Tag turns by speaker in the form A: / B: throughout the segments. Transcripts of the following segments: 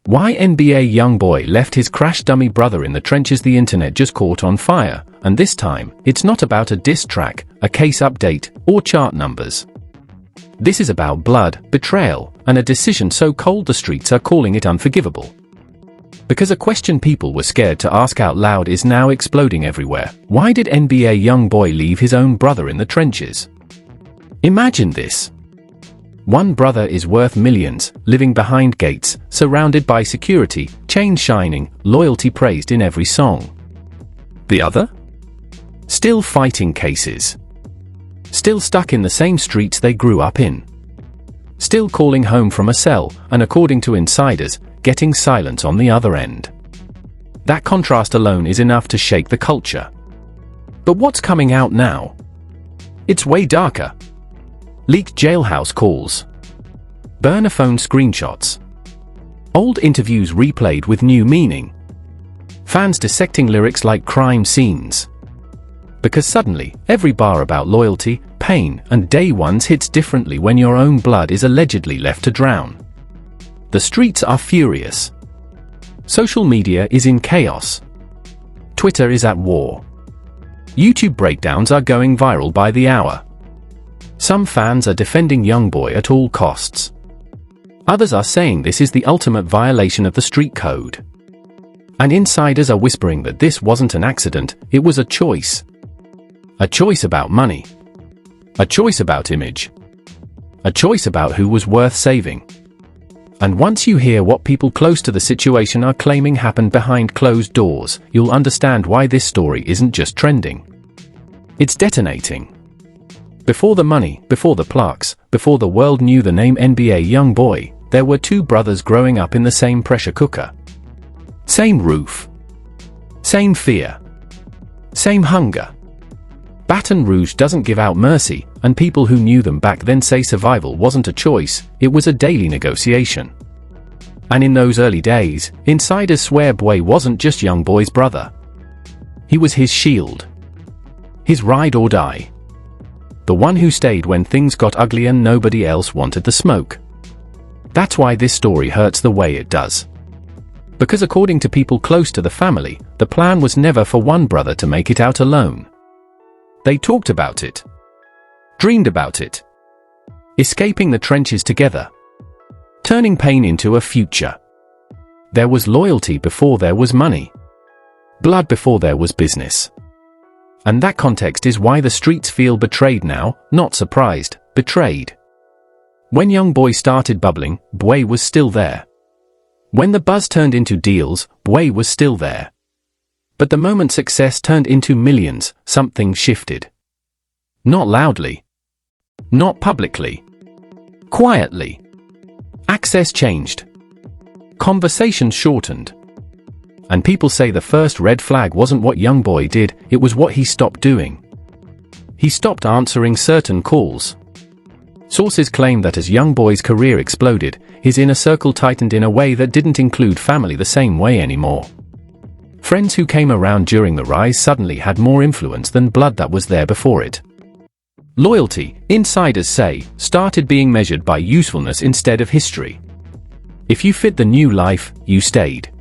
A: Why NBA Youngboy left his crash dummy brother in the trenches. The internet just caught on fire, and this time, it's not about a diss track, a case update, or chart numbers. This is about blood, betrayal, and a decision so cold the streets are calling it unforgivable. Because a question people were scared to ask out loud is now exploding everywhere. Why did NBA Youngboy leave his own brother in the trenches? Imagine this. One brother is worth millions, living behind gates, surrounded by security, chains shining, loyalty praised in every song. The other? Still fighting cases. Still stuck in the same streets they grew up in. Still calling home from a cell, and according to insiders, getting silence on the other end. That contrast alone is enough to shake the culture. But what's coming out now? It's way darker. Leaked jailhouse calls. Burner phone screenshots. Old interviews replayed with new meaning. Fans dissecting lyrics like crime scenes. Because suddenly, every bar about loyalty, pain, and day ones hits differently when your own blood is allegedly left to drown. The streets are furious. Social media is in chaos. Twitter is at war. YouTube breakdowns are going viral by the hour. Some fans are defending Youngboy at all costs. Others are saying this is the ultimate violation of the street code. And insiders are whispering that this wasn't an accident, it was a choice. A choice about money. A choice about image. A choice about who was worth saving. And once you hear what people close to the situation are claiming happened behind closed doors, you'll understand why this story isn't just trending. It's detonating. Before the money, before the plaques, before the world knew the name NBA Youngboy, there were two brothers growing up in the same pressure cooker. Same roof. Same fear. Same hunger. Baton Rouge doesn't give out mercy, and people who knew them back then say survival wasn't a choice, it was a daily negotiation. And in those early days, insiders swear Boy wasn't just Youngboy's brother. He was his shield. His ride or die. The one who stayed when things got ugly and nobody else wanted the smoke. That's why this story hurts the way it does. Because according to people close to the family, the plan was never for one brother to make it out alone. They talked about it. Dreamed about it. Escaping the trenches together. Turning pain into a future. There was loyalty before there was money. Blood before there was business. And that context is why the streets feel betrayed now, not surprised, betrayed. When Youngboy started bubbling, Boy was still there. When the buzz turned into deals, Boy was still there. But the moment success turned into millions, something shifted. Not loudly. Not publicly. Quietly. Access changed. Conversation shortened. And people say the first red flag wasn't what Youngboy did, it was what he stopped doing. He stopped answering certain calls. Sources claim that as Youngboy's career exploded, his inner circle tightened in a way that didn't include family the same way anymore. Friends who came around during the rise suddenly had more influence than blood that was there before it. Loyalty, insiders say, started being measured by usefulness instead of history. If you fit the new life, you stayed.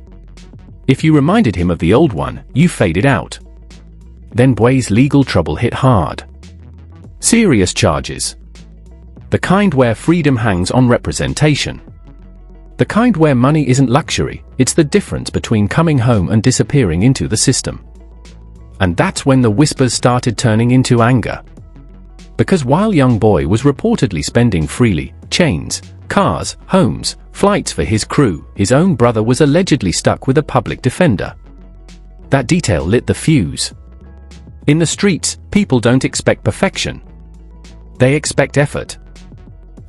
A: If you reminded him of the old one, you faded out. Then Boy's legal trouble hit hard. Serious charges. The kind where freedom hangs on representation. The kind where money isn't luxury, it's the difference between coming home and disappearing into the system. And that's when the whispers started turning into anger. Because while Youngboy was reportedly spending freely, chains, cars, homes, flights for his crew, his own brother was allegedly stuck with a public defender. That detail lit the fuse. In the streets, people don't expect perfection. They expect effort.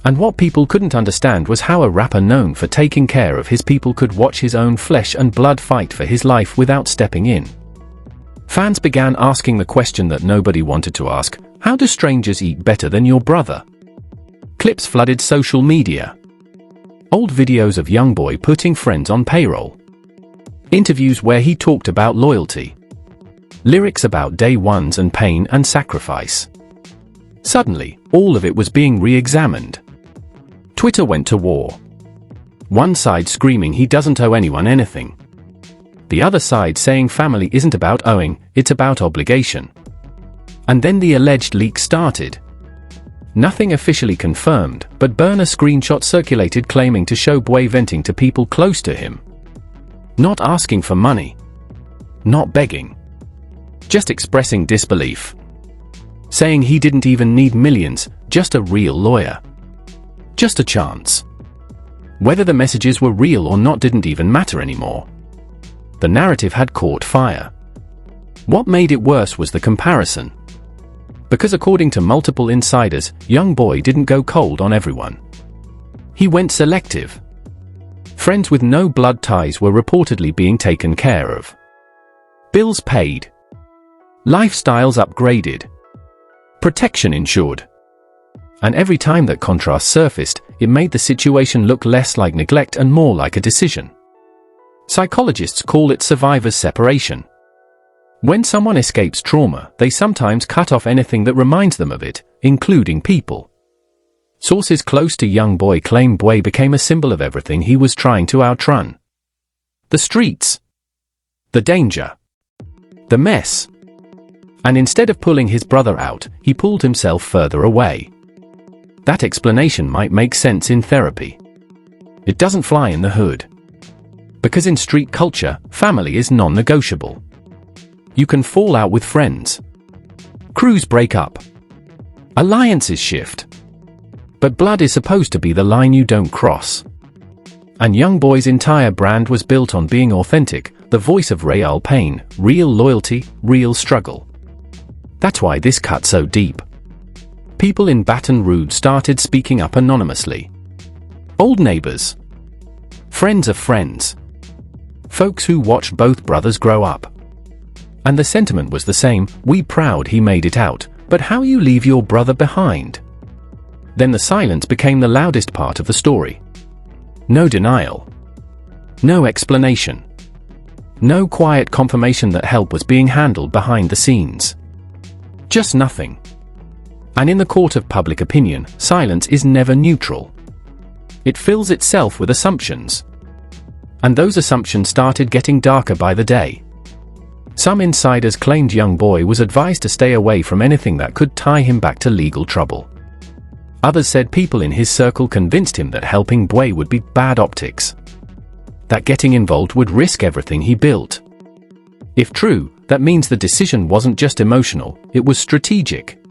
A: And what people couldn't understand was how a rapper known for taking care of his people could watch his own flesh and blood fight for his life without stepping in. Fans began asking the question that nobody wanted to ask: how do strangers eat better than your brother? Clips flooded social media. Old videos of Youngboy putting friends on payroll. Interviews where he talked about loyalty. Lyrics about day ones and pain and sacrifice. Suddenly, all of it was being re-examined. Twitter went to war. One side screaming he doesn't owe anyone anything. The other side saying family isn't about owing, it's about obligation. And then the alleged leak started. Nothing officially confirmed, but burner screenshots circulated claiming to show Youngboy venting to people close to him. Not asking for money. Not begging. Just expressing disbelief. Saying he didn't even need millions, just a real lawyer. Just a chance. Whether the messages were real or not didn't even matter anymore. The narrative had caught fire. What made it worse was the comparison. Because according to multiple insiders, Youngboy didn't go cold on everyone. He went selective. Friends with no blood ties were reportedly being taken care of. Bills paid. Lifestyles upgraded. Protection ensured. And every time that contrast surfaced, it made the situation look less like neglect and more like a decision. Psychologists call it survivor's separation. When someone escapes trauma, they sometimes cut off anything that reminds them of it, including people. Sources close to Youngboy claim Youngboy became a symbol of everything he was trying to outrun. The streets. The danger. The mess. And instead of pulling his brother out, he pulled himself further away. That explanation might make sense in therapy. It doesn't fly in the hood. Because in street culture, family is non-negotiable. You can fall out with friends. Crews break up. Alliances shift. But blood is supposed to be the line you don't cross. And Youngboy's entire brand was built on being authentic, the voice of real pain, real loyalty, real struggle. That's why this cut so deep. People in Baton Rouge started speaking up anonymously. Old neighbors. Friends of friends. Folks who watched both brothers grow up. And the sentiment was the same: we proud he made it out, but how you leave your brother behind? Then the silence became the loudest part of the story. No denial. No explanation. No quiet confirmation that help was being handled behind the scenes. Just nothing. And in the court of public opinion, silence is never neutral. It fills itself with assumptions. And those assumptions started getting darker by the day. Some insiders claimed Youngboy was advised to stay away from anything that could tie him back to legal trouble. Others said people in his circle convinced him that helping Youngboy would be bad optics. That getting involved would risk everything he built. If true, that means the decision wasn't just emotional, it was strategic.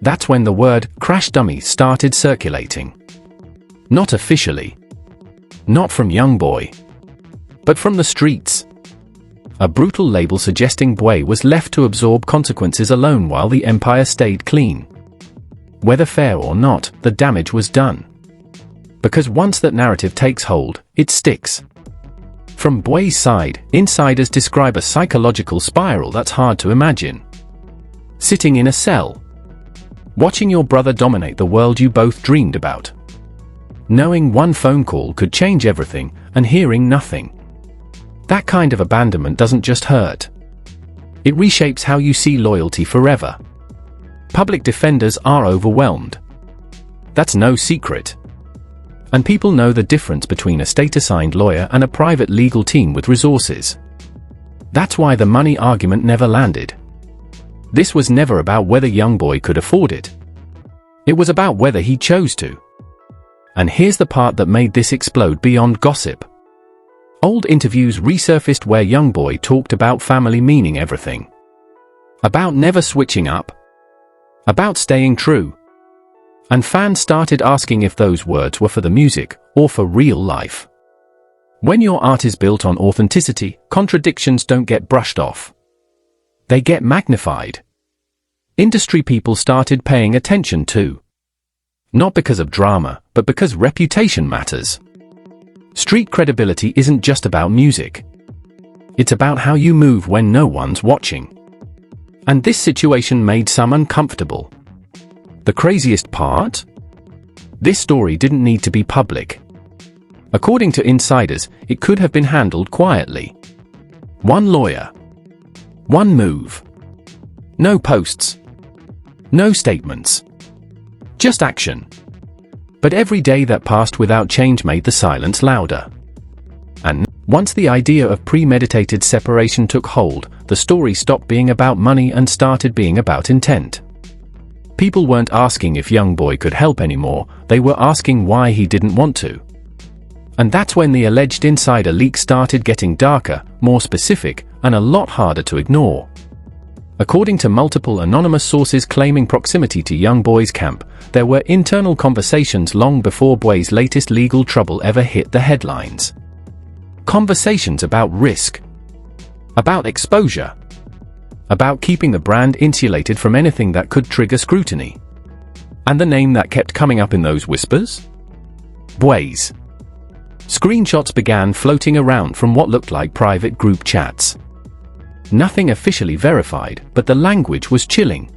A: That's when the word crash dummy started circulating. Not officially. Not from Youngboy. But from the streets. A brutal label suggesting Youngboy was left to absorb consequences alone while the empire stayed clean. Whether fair or not, the damage was done. Because once that narrative takes hold, it sticks. From Youngboy's side, insiders describe a psychological spiral that's hard to imagine. Sitting in a cell. Watching your brother dominate the world you both dreamed about. Knowing one phone call could change everything, and hearing nothing. That kind of abandonment doesn't just hurt. It reshapes how you see loyalty forever. Public defenders are overwhelmed. That's no secret. And people know the difference between a state-assigned lawyer and a private legal team with resources. That's why the money argument never landed. This was never about whether Youngboy could afford it. It was about whether he chose to. And here's the part that made this explode beyond gossip. Old interviews resurfaced where Youngboy talked about family meaning everything. About never switching up. About staying true. And fans started asking if those words were for the music, or for real life. When your art is built on authenticity, contradictions don't get brushed off. They get magnified. Industry people started paying attention too. Not because of drama, but because reputation matters. Street credibility isn't just about music. It's about how you move when no one's watching. And this situation made some uncomfortable. The craziest part? This story didn't need to be public. According to insiders, it could have been handled quietly. One lawyer. One move. No posts. No statements. Just action. But every day that passed without change made the silence louder. And once the idea of premeditated separation took hold, the story stopped being about money and started being about intent. People weren't asking if Youngboy could help anymore, they were asking why he didn't want to. And that's when the alleged insider leak started getting darker, more specific, and a lot harder to ignore. According to multiple anonymous sources claiming proximity to Youngboy's camp, there were internal conversations long before Boy's latest legal trouble ever hit the headlines. Conversations about risk, about exposure, about keeping the brand insulated from anything that could trigger scrutiny. And the name that kept coming up in those whispers? Boy's. Screenshots began floating around from what looked like private group chats. Nothing officially verified, but the language was chilling.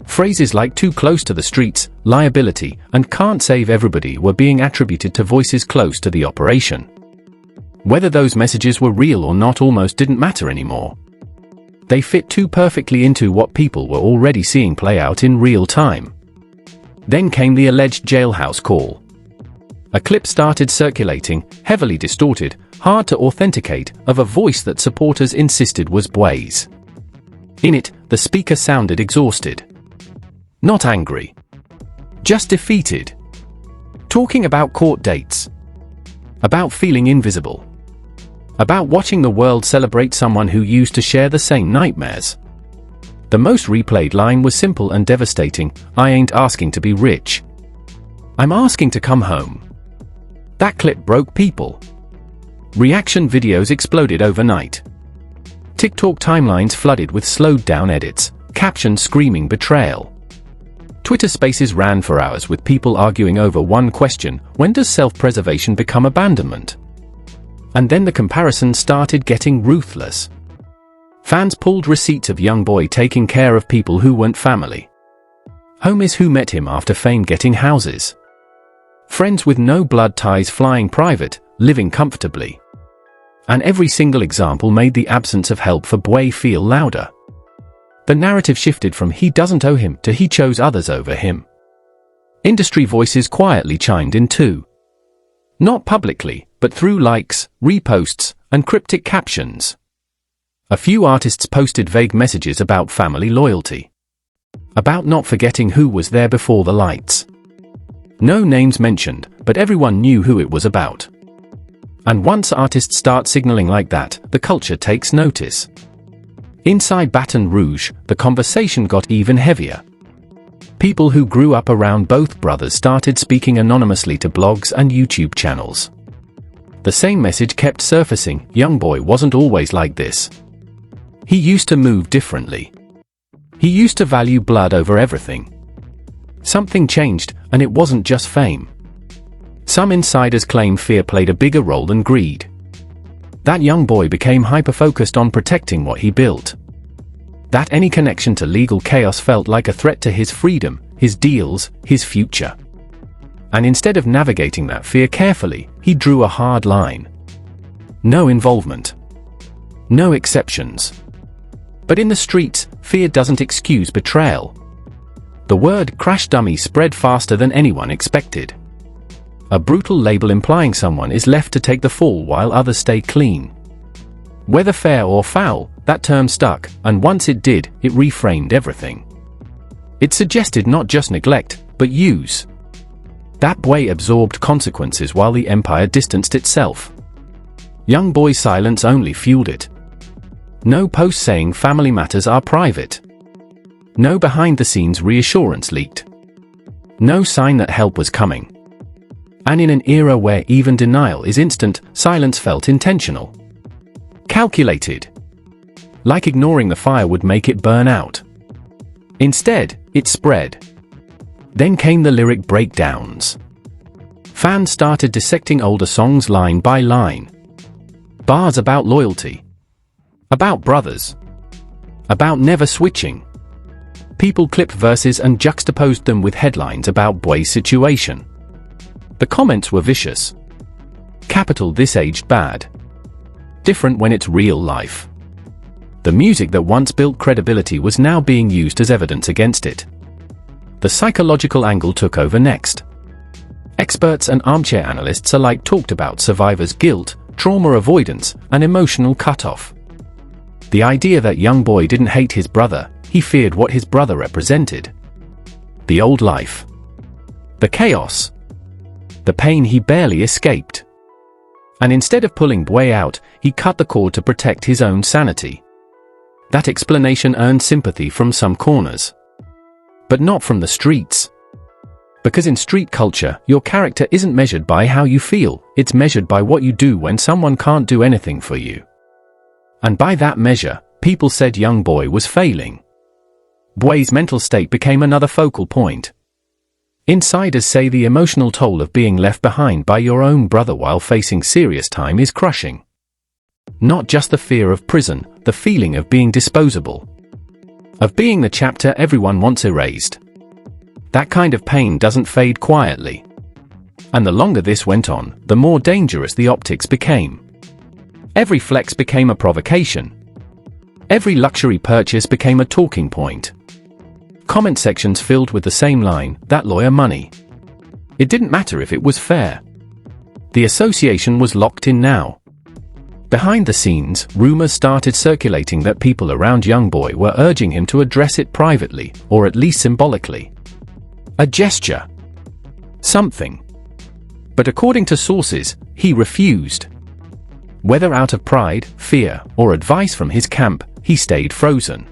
A: Phrases like "too close to the streets," "liability," and "can't save everybody" were being attributed to voices close to the operation. Whether those messages were real or not almost didn't matter anymore. They fit too perfectly into what people were already seeing play out in real time. Then came the alleged jailhouse call. A clip started circulating, heavily distorted, hard to authenticate, of a voice that supporters insisted was Boy's. In it, the speaker sounded exhausted. Not angry. Just defeated. Talking about court dates. About feeling invisible. About watching the world celebrate someone who used to share the same nightmares. The most replayed line was simple and devastating: "I ain't asking to be rich. I'm asking to come home." That clip broke people. Reaction videos exploded overnight. TikTok timelines flooded with slowed-down edits, captions screaming betrayal. Twitter Spaces ran for hours with people arguing over one question: when does self-preservation become abandonment? And then the comparison started getting ruthless. Fans pulled receipts of Youngboy taking care of people who weren't family. Homies who met him after fame getting houses. Friends with no blood ties flying private, living comfortably. And every single example made the absence of help for Boy feel louder. The narrative shifted from "he doesn't owe him" to "he chose others over him." Industry voices quietly chimed in too. Not publicly, but through likes, reposts, and cryptic captions. A few artists posted vague messages about family loyalty. About not forgetting who was there before the lights. No names mentioned, but everyone knew who it was about. And once artists start signaling like that, the culture takes notice. Inside Baton Rouge, the conversation got even heavier. People who grew up around both brothers started speaking anonymously to blogs and YouTube channels. The same message kept surfacing: Youngboy wasn't always like this. He used to move differently. He used to value blood over everything. Something changed, and it wasn't just fame. Some insiders claim fear played a bigger role than greed. That Youngboy became hyper-focused on protecting what he built. That any connection to legal chaos felt like a threat to his freedom, his deals, his future. And instead of navigating that fear carefully, he drew a hard line. No involvement. No exceptions. But in the streets, fear doesn't excuse betrayal. The word "crash dummy" spread faster than anyone expected. A brutal label implying someone is left to take the fall while others stay clean. Whether fair or foul, that term stuck, and once it did, it reframed everything. It suggested not just neglect, but use. That Boy absorbed consequences while the empire distanced itself. Youngboy's silence only fueled it. No post saying family matters are private. No behind-the-scenes reassurance leaked. No sign that help was coming. And in an era where even denial is instant, silence felt intentional. Calculated. Like ignoring the fire would make it burn out. Instead, it spread. Then came the lyric breakdowns. Fans started dissecting older songs line by line. Bars about loyalty. About brothers. About never switching. People clipped verses and juxtaposed them with headlines about Boy's situation. The comments were vicious. Capital "This aged bad." Different when it's real life. The music that once built credibility was now being used as evidence against it. The psychological angle took over next. Experts and armchair analysts alike talked about survivors' guilt, trauma avoidance, and emotional cutoff. The idea that Youngboy didn't hate his brother, he feared what his brother represented. The old life. The chaos. The pain he barely escaped. And instead of pulling Boy out, he cut the cord to protect his own sanity. That explanation earned sympathy from some corners. But not from the streets. Because in street culture, your character isn't measured by how you feel, it's measured by what you do when someone can't do anything for you. And by that measure, people said Youngboy was failing. Boy's mental state became another focal point. Insiders say the emotional toll of being left behind by your own brother while facing serious time is crushing. Not just the fear of prison, the feeling of being disposable. Of being the chapter everyone wants erased. That kind of pain doesn't fade quietly. And the longer this went on, the more dangerous the optics became. Every flex became a provocation. Every luxury purchase became a talking point. Comment sections filled with the same line, "That lawyer money." It didn't matter if it was fair. The association was locked in now. Behind the scenes, rumors started circulating that people around Youngboy were urging him to address it privately, or at least symbolically. A gesture. Something. But according to sources, he refused. Whether out of pride, fear, or advice from his camp, he stayed frozen.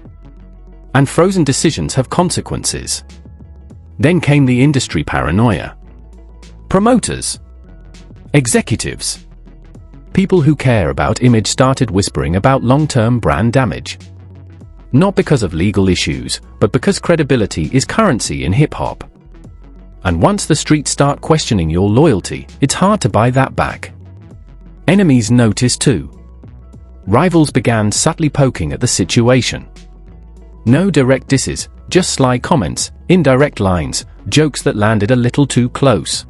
A: And frozen decisions have consequences. Then came the industry paranoia. Promoters. Executives. People who care about image started whispering about long-term brand damage. Not because of legal issues, but because credibility is currency in hip-hop. And once the streets start questioning your loyalty, it's hard to buy that back. Enemies noticed too. Rivals began subtly poking at the situation. No direct disses, just sly comments, indirect lines, jokes that landed a little too close.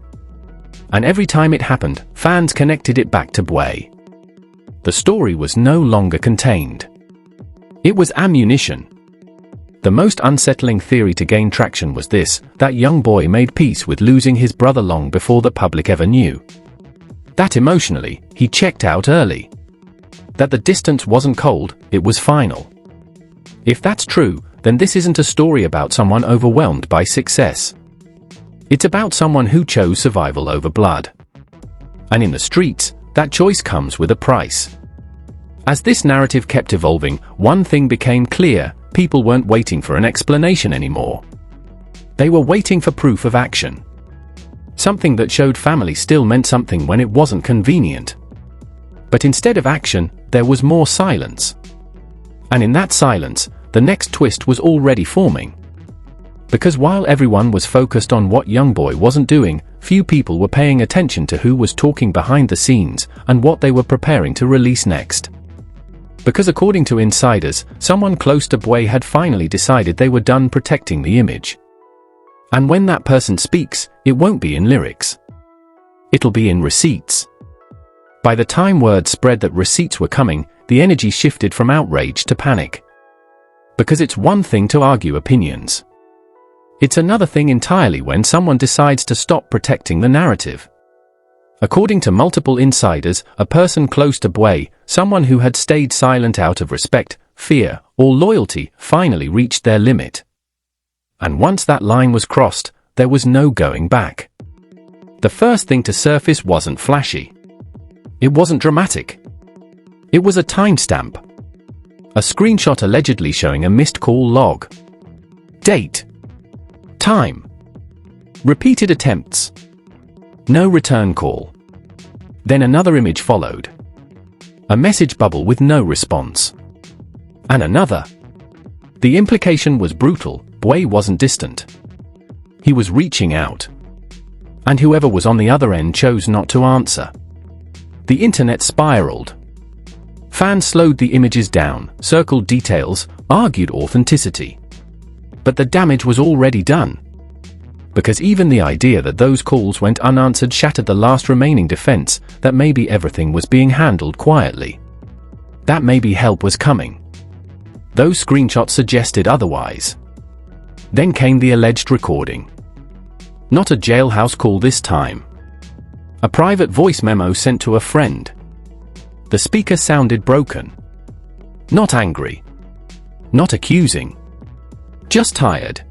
A: And every time it happened, fans connected it back to Boy. The story was no longer contained. It was ammunition. The most unsettling theory to gain traction was this, that Youngboy made peace with losing his brother long before the public ever knew. That emotionally, he checked out early. That the distance wasn't cold, it was final. If that's true, then this isn't a story about someone overwhelmed by success. It's about someone who chose survival over blood. And in the streets, that choice comes with a price. As this narrative kept evolving, one thing became clear, people weren't waiting for an explanation anymore. They were waiting for proof of action. Something that showed family still meant something when it wasn't convenient. But instead of action, there was more silence. And in that silence, the next twist was already forming. Because while everyone was focused on what Youngboy wasn't doing, few people were paying attention to who was talking behind the scenes, and what they were preparing to release next. Because according to insiders, someone close to Boy had finally decided they were done protecting the image. And when that person speaks, it won't be in lyrics. It'll be in receipts. By the time word spread that receipts were coming, the energy shifted from outrage to panic. Because it's one thing to argue opinions. It's another thing entirely when someone decides to stop protecting the narrative. According to multiple insiders, a person close to Boy, someone who had stayed silent out of respect, fear, or loyalty, finally reached their limit. And once that line was crossed, there was no going back. The first thing to surface wasn't flashy. It wasn't dramatic. It was a timestamp. A screenshot allegedly showing a missed call log. Date. Time. Repeated attempts. No return call. Then another image followed. A message bubble with no response. And another. The implication was brutal. Boy wasn't distant. He was reaching out. And whoever was on the other end chose not to answer. The internet spiraled. Fans slowed the images down, circled details, argued authenticity. But the damage was already done. Because even the idea that those calls went unanswered shattered the last remaining defense, that maybe everything was being handled quietly. That maybe help was coming. Those screenshots suggested otherwise. Then came the alleged recording. Not a jailhouse call this time. A private voice memo sent to a friend. The speaker sounded broken. Not angry. Not accusing. Just tired.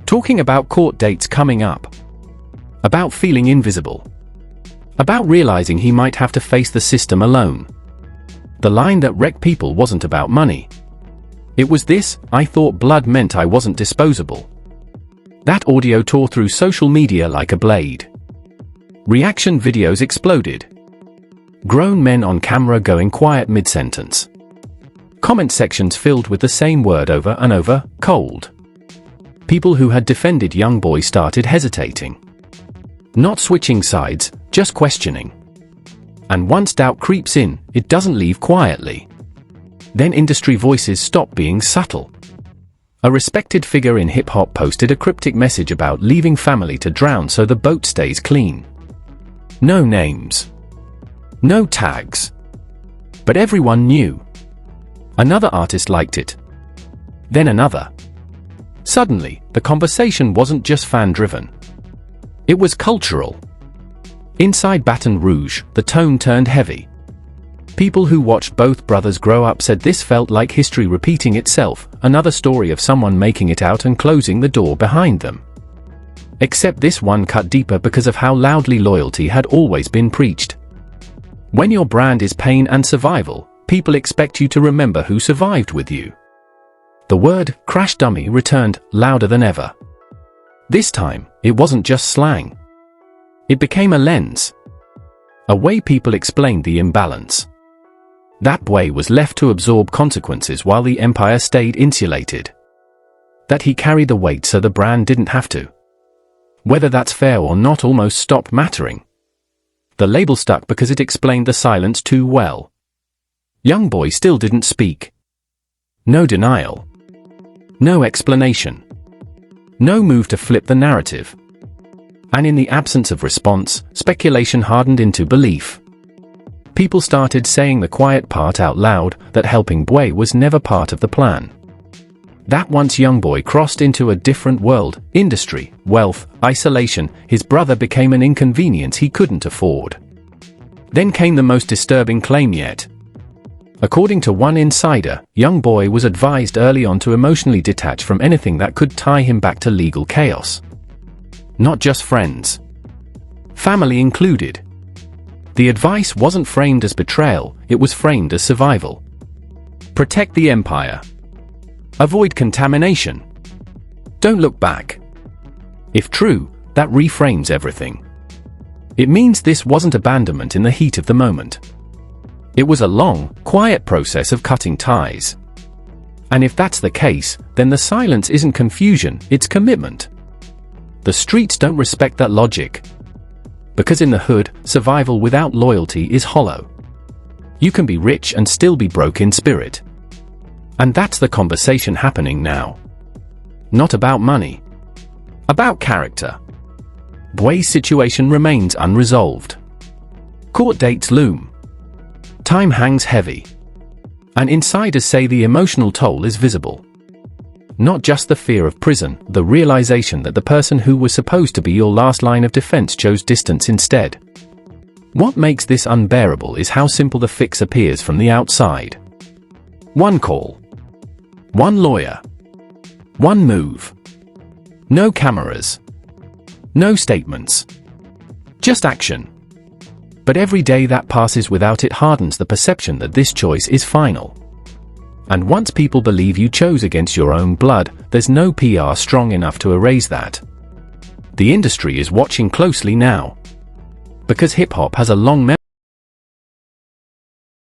A: Talking about court dates coming up. About feeling invisible. About realizing he might have to face the system alone. The line that wrecked people wasn't about money. It was this: I thought blood meant I wasn't disposable. That audio tore through social media like a blade. Reaction videos exploded. Grown men on camera going quiet mid-sentence. Comment sections filled with the same word over and over: cold. People who had defended Youngboy started hesitating. Not switching sides, just questioning. And once doubt creeps in, it doesn't leave quietly. Then industry voices stop being subtle. A respected figure in hip-hop posted a cryptic message about leaving family to drown so the boat stays clean. No names. No tags. But everyone knew. Another artist liked it. Then another. Suddenly, the conversation wasn't just fan-driven. It was cultural. Inside Baton Rouge, the tone turned heavy. People who watched both brothers grow up said this felt like history repeating itself, another story of someone making it out and closing the door behind them. Except this one cut deeper because of how loudly loyalty had always been preached. When your brand is pain and survival, people expect you to remember who survived with you. The word crash dummy returned louder than ever. This time, it wasn't just slang. It became a lens. A way people explained the imbalance. That way was left to absorb consequences while the empire stayed insulated. That he carried the weight so the brand didn't have to. Whether that's fair or not almost stopped mattering. The label stuck because it explained the silence too well. Youngboy still didn't speak. No denial. No explanation. No move to flip the narrative. And in the absence of response, speculation hardened into belief. People started saying the quiet part out loud, that helping Boy was never part of the plan. That once Youngboy crossed into a different world, industry, wealth, isolation, his brother became an inconvenience he couldn't afford. Then came the most disturbing claim yet. According to one insider, Youngboy was advised early on to emotionally detach from anything that could tie him back to legal chaos. Not just friends. Family included. The advice wasn't framed as betrayal, it was framed as survival. Protect the empire. Avoid contamination. Don't look back. If true, that reframes everything. It means this wasn't abandonment in the heat of the moment. It was a long, quiet process of cutting ties. And if that's the case, then the silence isn't confusion, it's commitment. The streets don't respect that logic. Because in the hood, survival without loyalty is hollow. You can be rich and still be broke in spirit. And that's the conversation happening now. Not about money. About character. Boy's situation remains unresolved. Court dates loom. Time hangs heavy. And insiders say the emotional toll is visible. Not just the fear of prison, the realization that the person who was supposed to be your last line of defense chose distance instead. What makes this unbearable is how simple the fix appears from the outside. One call. One lawyer. One move. No cameras. No statements. Just action. But every day that passes without it hardens the perception that this choice is final. And once people believe you chose against your own blood, there's no PR strong enough to erase that. The industry is watching closely now. Because hip-hop has a long memory.